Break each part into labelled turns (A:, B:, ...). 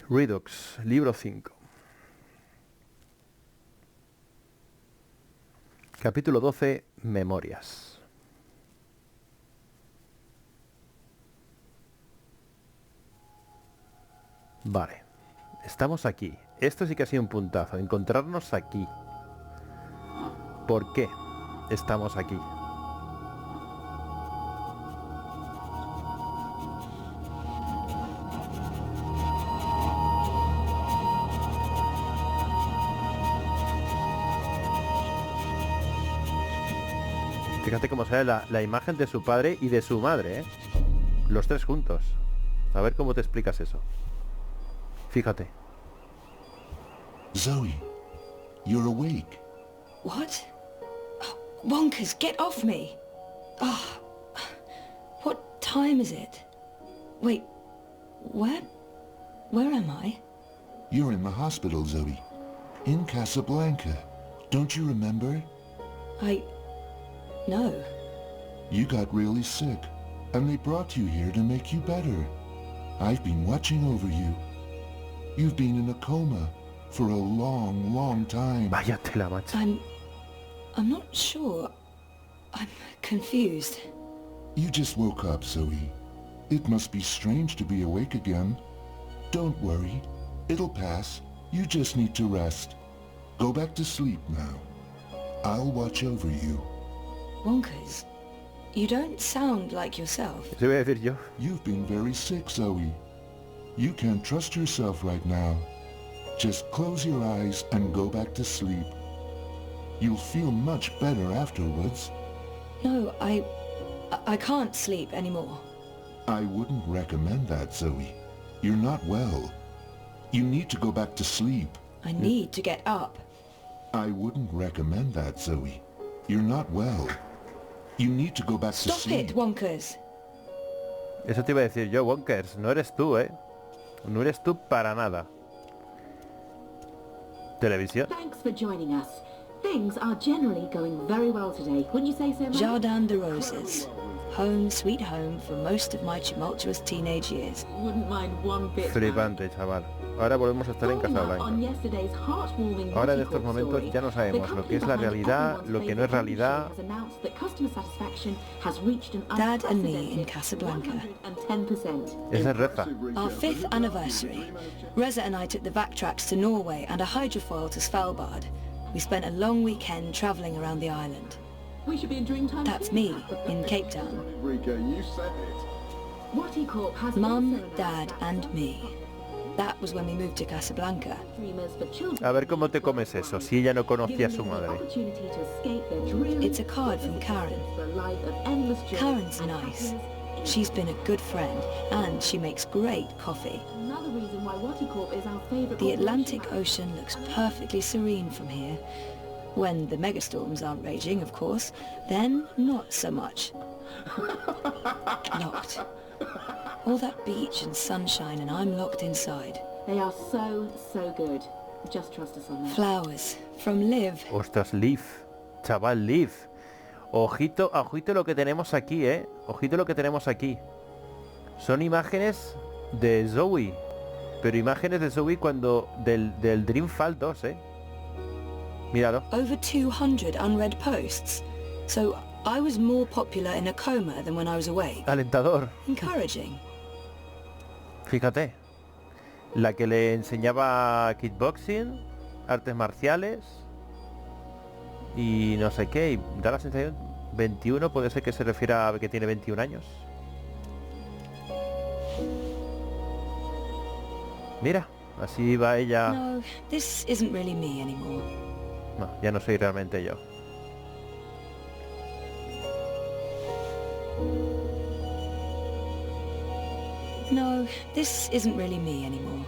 A: Redux, libro 5. Capítulo 12, Memorias. Vale, estamos aquí. Esto sí que ha sido un puntazo, encontrarnos aquí. ¿Por qué estamos aquí? Fíjate cómo sale la imagen de su padre y de su madre, ¿eh? Los tres juntos. A ver cómo te explicas eso. Fíjate.
B: Zoe, you're awake.
C: What? Oh, Wonkers, get off me! Oh, what time is it? Wait, where am I?
B: You're in the hospital, Zoe. In Casablanca. Don't you remember?
C: No.
B: You got really sick, and they brought you here to make you better. I've been watching over you. You've been in a coma for a long, long time.
A: Vaya tela, macho.
C: I'm not sure. I'm confused.
B: You just woke up, Zoe. It must be strange to be awake again. Don't worry. It'll pass. You just need to rest. Go back to sleep now. I'll watch over you.
C: Wonkers, you don't sound like yourself.
A: Eso voy a decir yo.
B: You've been very sick, Zoe. You can't trust yourself right now. Just close your eyes and go back to sleep. You'll feel much better afterwards.
C: No, I can't sleep anymore.
B: I wouldn't recommend that, Zoe. You're not well. You need to go back to sleep.
C: I need to get up.
B: I wouldn't recommend that, Zoe. You're not well. You need to go back to
C: Stop
B: sleep.
C: it, Wonkers.
A: Eso te iba a decir yo, Wonkers. No eres tú, ¿eh? No eres tú para nada. Televisión.
D: Thanks for joining us. Things are generally going very well today. Wouldn't you say so, Mike?
C: Jardin de Roses. Home, sweet home for most of my tumultuous teenage years.
D: Wouldn't mind one bit.
A: Flipante, chaval. Ahora volvemos a estar en Casablanca. Ahora en estos momentos ya no sabemos lo que es la realidad, lo que no es realidad.
C: Dad and me in Casablanca.
A: Esa es Reza.
C: Our 5th anniversary. Reza and I took the back tracks to Norway and a hydrofoil to Svalbard. We spent a long weekend travelling around the island. That's me in Cape Town. Mum, Dad and me. That was when we moved to Casablanca.
A: A ver cómo te comes eso, si ella no conocía a su madre.
C: It's a card from Karen. Karen's nice. She's been a good friend, and she makes great coffee. The Atlantic Ocean looks perfectly serene from here. When the megastorms aren't raging, of course, then not so much. Locked. All that beach and sunshine, and I'm locked inside.
D: They are so, so good. Just trust us on that.
C: Flowers from Liv.
A: Ostras, Liv. Chaval, Liv. Ojito, ojito lo que tenemos aquí, Ojito lo que tenemos aquí. Son imágenes de Zoe. Pero imágenes de Zoe cuando... Del Dreamfall 2, Míralo.
C: Over 200 unread posts. So I was more popular in a coma than when I was awake.
A: Alentador.
C: Encouraging.
A: Fíjate. La que le enseñaba kickboxing, artes marciales y no sé qué. Y da la sensación... 21 puede ser que se refiera a que tiene 21 años. Mira, así va ella.
C: No, this isn't really me anymore.
A: No, ya no soy realmente yo.
C: No, this isn't really me anymore.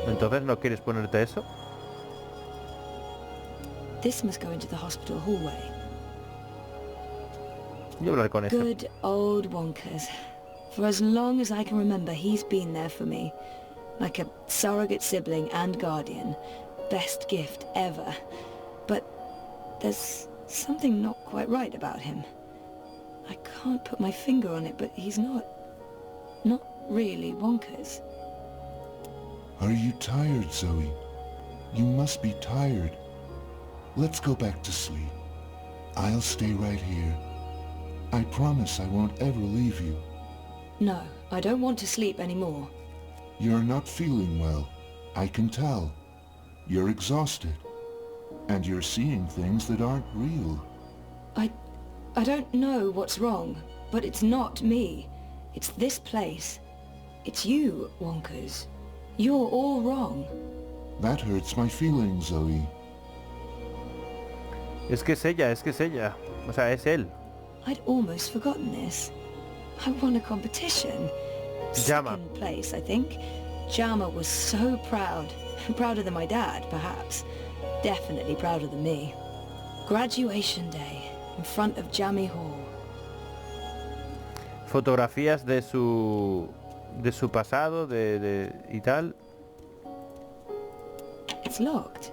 A: Entonces, ¿no quieres ponerte eso?
C: This must go into the hospital hallway.
A: Yo hablar con eso.
C: Good old Wonkers. For as long as I can remember, he's been there for me. Like a surrogate sibling and guardian. Best gift ever. But there's something not quite right about him. I can't put my finger on it, but he's not really Wonkers.
B: Are you tired, Zoe? You must be tired. Let's go back to sleep. I'll stay right here. I promise I won't ever leave you.
C: No, I don't want to sleep anymore.
B: You're not feeling well. I can tell. You're exhausted. And you're seeing things that aren't real.
C: I don't know what's wrong, but it's not me. It's this place. It's you, Wonkers. You're all wrong.
B: That hurts my feelings, Zoe.
A: Es que es ella, es que es ella. O sea, es él.
C: I'd almost forgotten this. I won a competition.
A: Jama.
C: Second place, I think. Jama was so proud. Prouder than my dad, perhaps. Definitely prouder than me. Graduation day, in front of Jammy Hall.
A: Fotografías de su pasado, y tal.
C: It's locked.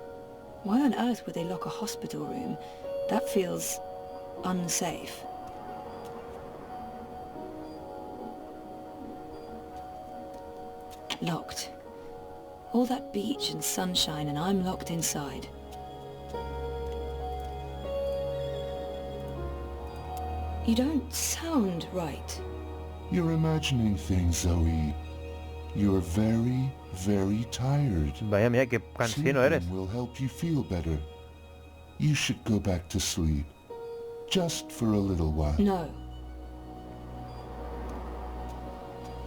C: Why on earth would they lock a hospital room? That feels unsafe. Locked. All that beach and sunshine and I'm locked inside. You don't sound right.
B: You're imagining things, Zoe. You're very, very tired.
A: Vaya mía, qué cansino eres.
B: Sleeping will help you feel better. You should go back to sleep. Just for a little while.
C: No.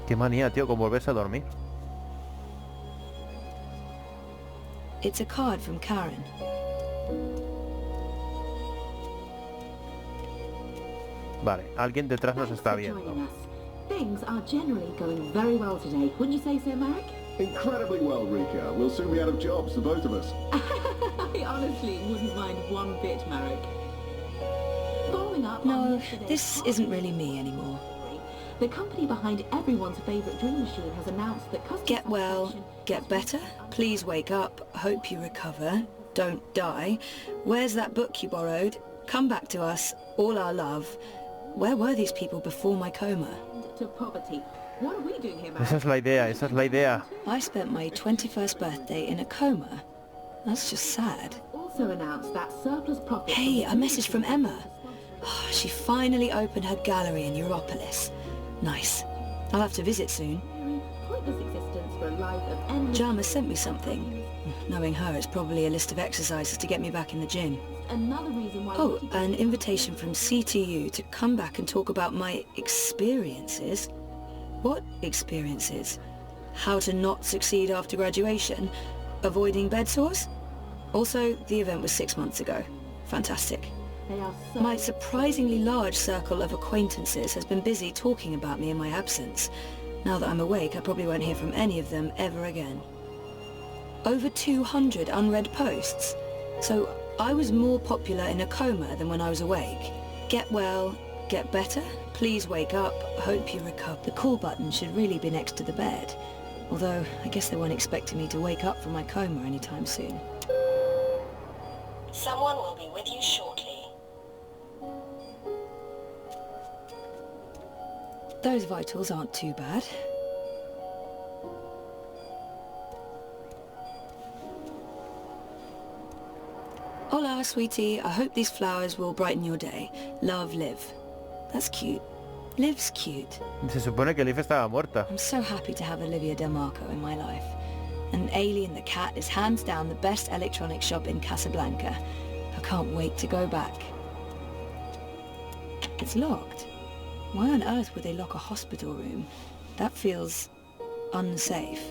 A: Qué manía, tío, con volverse a dormir.
C: It's a card from Karen.
A: Vale, alguien detrás nos
D: Thanks
A: está
D: for
A: viendo.
D: joining us. Things are generally going very well today. Wouldn't you say so, Marek?
E: Incredibly well, Rika. We'll soon be out of jobs, the both of us.
D: I honestly wouldn't mind one bit, Marek. Following up on
C: No,
D: yesterday's
C: this
D: car
C: isn't really me anymore.
D: story, the company behind everyone's favourite dream machine has announced that customer
C: Get well,
D: satisfaction
C: get
D: has
C: better,
D: reached
C: please wake up, hope you recover, don't die. Where's that book you borrowed? Come back to us, all our love. Where were these people before my coma?
D: to poverty. What are we doing here, Marek?
A: Esa es la idea, esa es la idea.
C: I spent my 21st birthday in a coma. That's just sad.
D: Also announced that surplus profits.
C: Hey,
D: from
C: a message from Emma.
D: sponsoring
C: Oh, she finally opened her gallery in Europolis. Nice. I'll have to visit soon.
D: pointless existence for a life of endless.
C: Jama sent me something. Knowing her, it's probably a list of exercises to get me back in the gym.
D: Another reason why.
C: Oh, an invitation from CTU to come back and talk about my experiences. What experiences? How to not succeed after graduation? Avoiding bed sores? Also, the event was 6 months ago. Fantastic.
D: They are so.
C: My surprisingly large circle of acquaintances has been busy talking about me in my absence. Now that I'm awake, I probably won't hear from any of them ever again. Over 200 unread posts. So I was more popular in a coma than when I was awake. Get well, get better, please wake up, hope you recover. The call button should really be next to the bed. Although, I guess they weren't expecting me to wake up from my coma anytime soon.
F: Someone will be with you shortly.
C: Those vitals aren't too bad. Hola, sweetie. I hope these flowers will brighten your day. Love, Liv. That's cute. Liv's cute.
A: Se supone que Liv estaba muerta.
C: I'm so happy to have Olivia Delmarco in my life. And Alien the cat is hands down the best electronics shop in Casablanca. I can't wait to go back. It's locked. Why on earth would they lock a hospital room? That feels unsafe.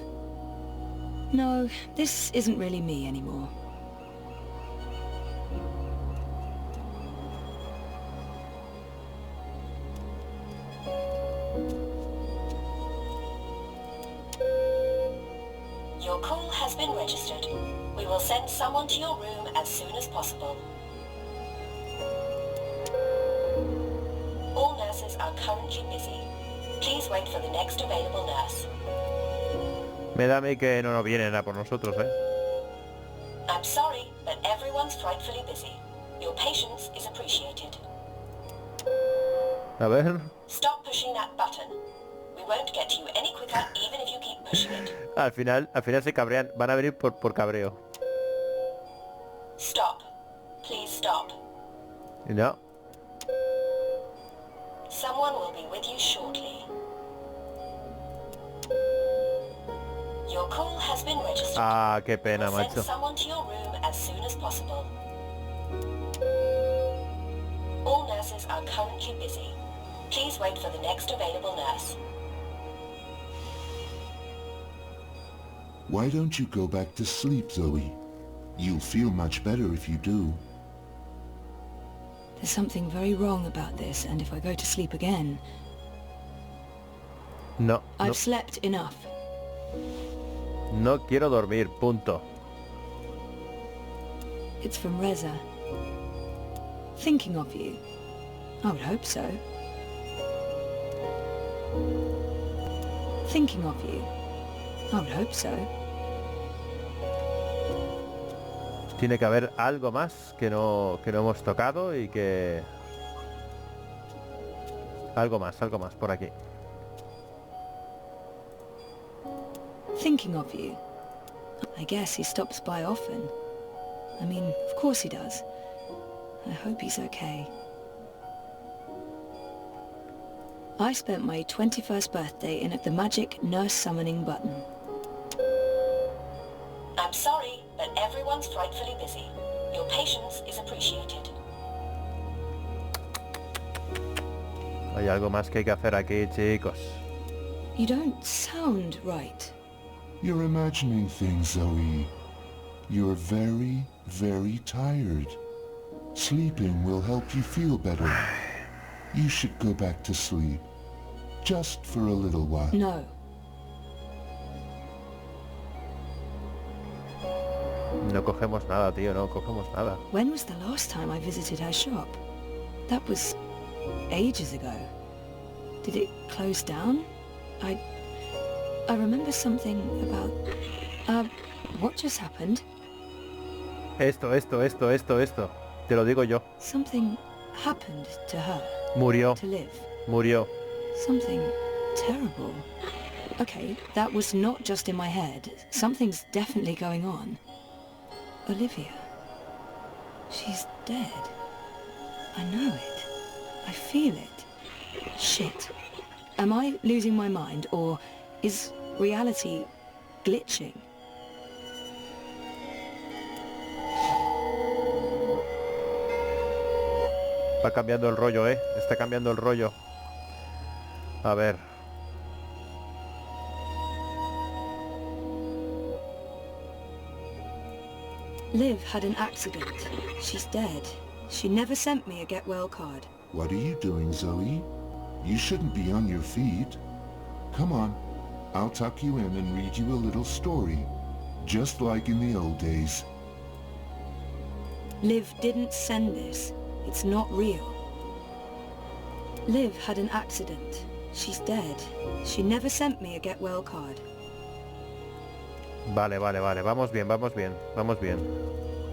C: No, this isn't really me anymore.
F: Your call has been registered. We will send someone to your room as soon as possible. All nurses are currently busy. Please wait for the next available nurse.
A: Me da a mí que no nos vienen a por nosotros, ¿eh?
F: I'm sorry, but everyone's frightfully busy. Your patience is appreciated.
A: A ver...
F: Stop pushing that button. We won't get to you any quicker even if you keep pushing it.
A: Al final se cabrean. Van a venir por cabreo.
F: Stop. Please stop.
A: No.
F: Someone will be with you shortly. Your call has been registered.
A: Ah, qué pena,
F: We'll send
A: macho.
F: someone to your room as soon as possible. All nurses are currently busy. Please wait for the next available nurse.
B: Why don't you go back to sleep, Zoe? You'll feel much better if you do.
C: There's something very wrong about this, and if I go to sleep again...
A: No,
C: I've slept enough.
A: no quiero dormir, punto.
C: It's from Reza. Thinking of you. I would hope so. Thinking of you. I would hope so.
A: Tiene que haber algo más que no hemos tocado y que... Algo más por aquí.
C: Thinking of you. I guess he stops by often. I mean, of course he does. I hope he's okay. I spent my 21st birthday in at the magic nurse summoning button.
F: I'm sorry, but everyone's frightfully busy. Your patience is appreciated.
A: Hay algo más que hay que hacer aquí, chicos.
C: You don't sound right.
B: You're imagining things, Zoe. You're very, very tired. Sleeping will help you feel better. You should go back to sleep. Just for a little while.
C: No.
A: No cogemos nada, tío, no cogemos nada.
C: When was the last time I visited her shop? That was ages ago. Did it close down? I remember something about... what just happened?
A: Esto. Te lo digo yo.
C: Something happened to her,
A: Murió,
C: to Liv.
A: murió.
C: Something terrible. Okay, that was not just in my head. Something's definitely going on. Olivia. She's dead. I know it. I feel it. Shit. Am I losing my mind, or is reality glitching?
A: Va cambiando el rollo, está cambiando el rollo. A ver.
C: Liv had an accident. She's dead. She never sent me a get well card.
B: What are you doing, Zoe? You shouldn't be on your feet. Come on. I'll tuck you in and read you a little story. Just like in the old days.
C: Liv didn't send this. It's not real. Liv had an accident. She's dead. She never sent me a get well card.
A: Vale. Vamos bien.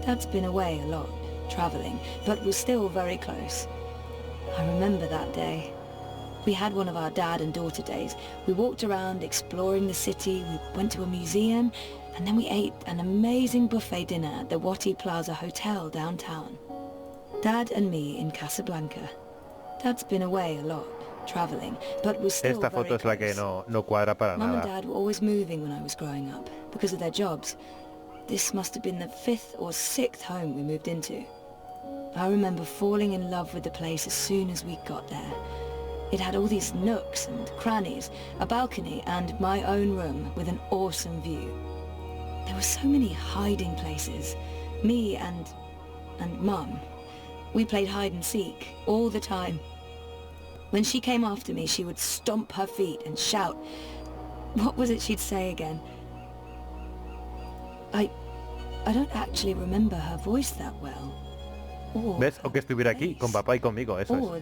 C: Dad's been away a lot, travelling, but was still very close. I remember that day. We had one of our dad and daughter days. We walked around exploring the city, we went to a museum, and then we ate an amazing buffet dinner at the Wati Plaza Hotel downtown. Dad and me in Casablanca. Dad's been away a lot, travelling, but was still
A: Esta foto
C: very
A: es la que
C: close.
A: no cuadra para
C: Mum and
A: nada.
C: Dad were always moving when I was growing up, because of their jobs. This must have been the 5th or 6th home we moved into. I remember falling in love with the place as soon as we got there. It had all these nooks and crannies, a balcony and my own room with an awesome view. There were so many hiding places. Me and Mum. We played hide and seek all the time. When she came after me, she would stomp her feet and shout. What was it she'd say again? I don't actually remember her voice that well. Or
A: ¿Ves? O que estuviera aquí, con papá y conmigo, eso
C: or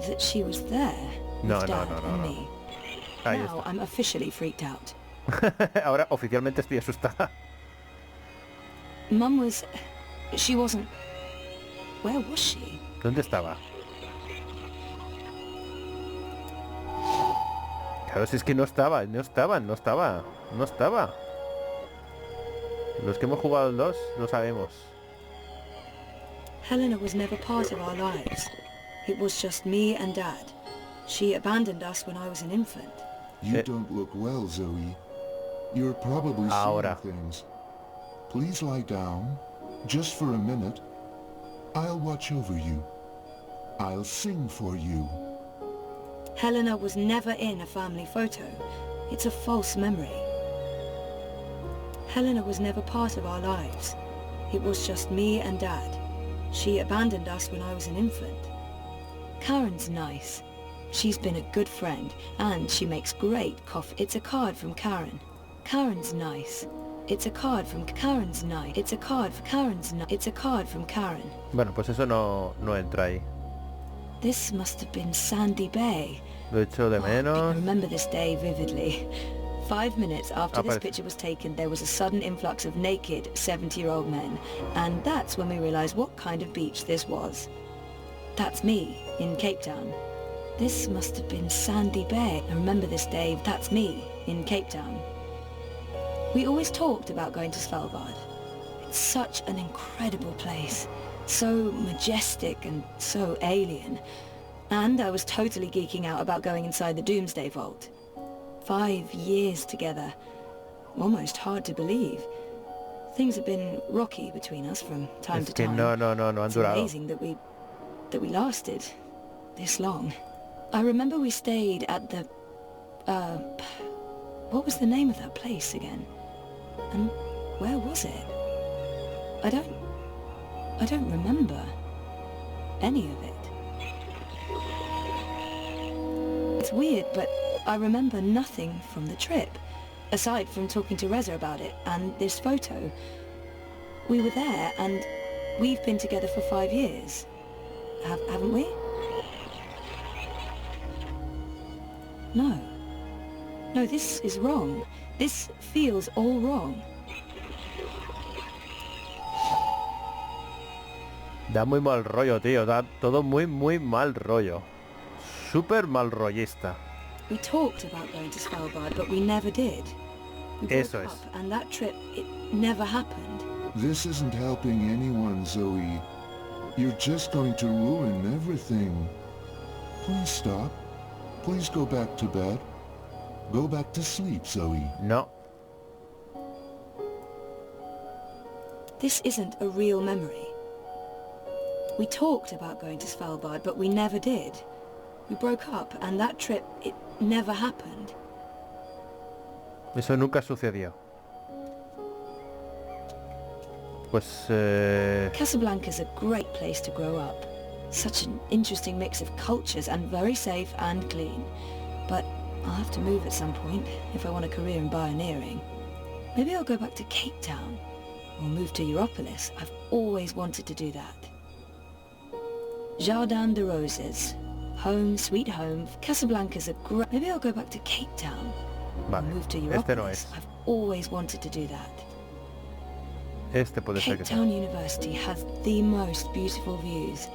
C: that she was there
A: No,
C: with
A: no,
C: Dad
A: no, no,
C: and
A: no.
C: me.
A: Ahí
C: Now I'm officially freaked out.
A: está. Ahora oficialmente estoy asustada.
C: Mum was... She wasn't... Where was she?
A: ¿Dónde estaba? Claro, si es que no estaba. Los que hemos jugado el 2 lo sabemos.
C: Helena was never part of our lives. It was just me and Dad. She abandoned us when I was an infant.
B: You don't look well, Zoe. You're probably
A: Ahora.
B: seeing things. Please lie down, just for a minute. I'll watch over you. I'll sing for you.
C: Helena was never in a family photo. It's a false memory. Helena was never part of our lives. It was just me and Dad. She abandoned us when I was an infant. Karen's nice. She's been a good friend, and she makes great coffee. It's a card from Karen. Karen's nice. It's a card from Karen's nice. It's a card for Karen's nice. It's a card from Karen.
A: Bueno, pues eso no entra ahí.
C: This must have been Sandy Bay.
A: Lo echo de
C: I
A: menos.
C: remember this day vividly. 5 minutes after this
A: Aparece.
C: picture was taken, there was a sudden influx of naked 70-year-old men, and that's when we realized what kind of beach this was. That's me, in Cape Town. This must have been Sandy Bay. I remember this day. That's me, in Cape Town. We always talked about going to Svalbard. It's such an incredible place. So majestic and so alien. And I was totally geeking out about going inside the Doomsday Vault. 5 years together. Almost hard to believe. Things have been rocky between us from time
A: Es
C: to
A: que
C: time.
A: no han
C: It's
A: durado.
C: amazing that we lasted this long. I remember we stayed at the what was the name of that place again? And where was it? I don't remember any of it. It's weird, but I remember nothing from the trip, aside from talking to Reza about it and this photo. We were there, and we've been together for 5 years. Haven't we? No. No, this is wrong. This feels all wrong.
A: Da muy mal rollo, tío. Da todo muy mal rollo. Súper mal rollista.
C: We talked about going to Svalbard, but we never did. We broke
A: Eso es.
C: up, and that trip, it never happened.
B: This isn't helping anyone, Zoe. You're just going to ruin everything. Please stop. Please go back to bed. Go back to sleep, Zoe.
A: No.
C: This isn't a real memory. We talked about going to Svalbard, but we never did. We broke up, and that trip, it never happened.
A: Eso nunca sucedió. Pues...
C: Casablanca's a great place to grow up. Such an interesting mix of cultures and very safe and clean. But I'll have to move at some point if I want a career in bioneering. Maybe I'll go back to Cape Town or move to Europolis. I've always wanted to do that. Jardin de Roses. Home, sweet home. Casablanca's a great... Maybe I'll go back to Cape Town or
A: Vale,
C: move to
A: este no
C: Europolis.
A: es.
C: I've always wanted to do that.
A: Este puede ser
C: Cape
A: que sea.
C: Town University has the most beautiful views.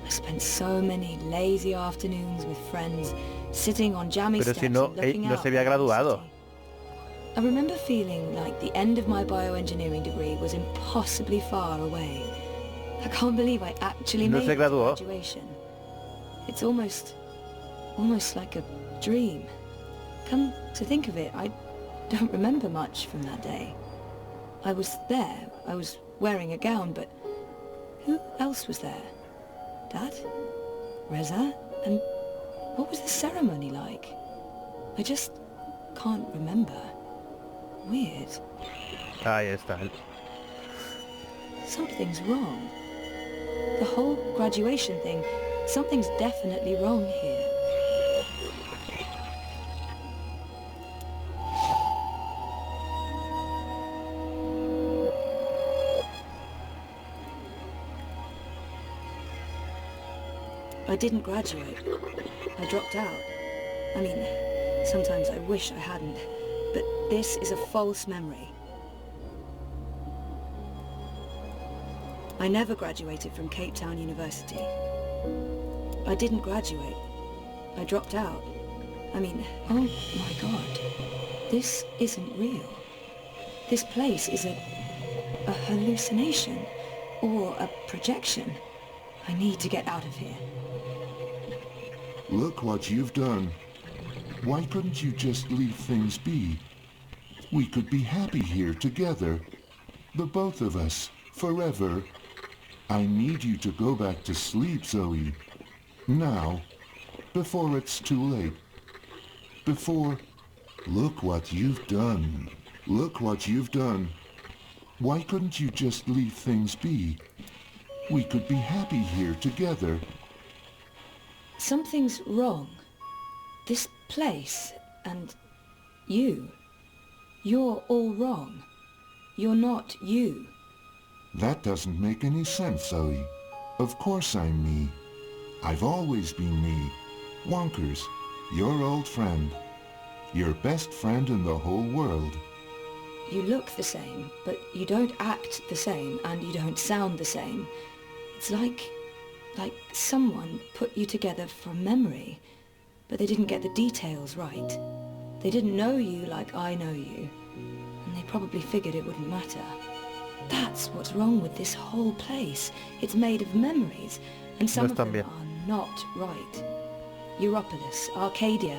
C: I spent so many lazy afternoons with friends, sitting on jammy
A: Pero
C: steps
A: si no,
C: and looking
A: no
C: out
A: se había
C: over the
A: graduado.
C: city. I remember feeling like the end of my bioengineering degree was impossibly far away. I can't believe I actually
A: No
C: made
A: se
C: it to
A: graduó.
C: graduation. It's almost like a dream. Come to think of it, I don't remember much from that day. I was there, I was wearing a gown, but who else was there? Dad? Reza? And what was the ceremony like? I just can't remember. Weird.
A: Ahí está.
C: Something's wrong. The whole graduation thing, something's definitely wrong here. I didn't graduate. I dropped out. I mean, sometimes I wish I hadn't, but this is a false memory. I never graduated from Cape Town University. I didn't graduate. I dropped out. I mean, oh my god. This isn't real. This place is a hallucination. Or a projection. I need to get out of here.
B: Look what you've done. Why couldn't you just leave things be? We could be happy here together. The both of us, forever. I need you to go back to sleep, Zoe. Now, before it's too late. Before... Look what you've done. Look what you've done. Why couldn't you just leave things be? We could be happy here together.
C: Something's wrong. This place, and you. You're all wrong. You're not you.
B: That doesn't make any sense, Zoe. Of course I'm me. I've always been me. Wonkers, your old friend. Your best friend in the whole world.
C: You look the same, but you don't act the same, and you don't sound the same. It's like someone put you together from memory, but they didn't get the details right. They didn't know you like I know you, and they probably figured it wouldn't matter. That's what's wrong with this whole place. It's made of memories, and some of them are not right. Europolis, Arcadia.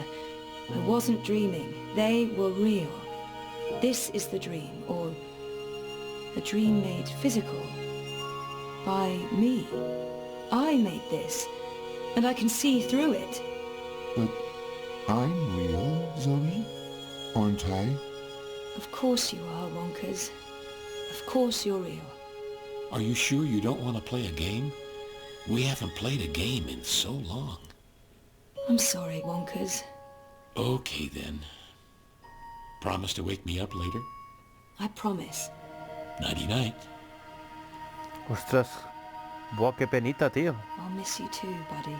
C: I wasn't dreaming. They were real. This is the dream, or a dream made physical by me. I made this, and I can see through it.
B: But I'm real, Zoe? Aren't I?
C: Of course you are, Wonkers. Of course you're real.
G: Are you sure you don't want to play a game? We haven't played a game in so long.
C: I'm sorry, Wonkers.
G: Okay, then. Promise to wake me up later?
C: I promise.
G: Nighty-night.
A: Ostras. Buah, qué penita, tío.
C: I'll miss you too, buddy.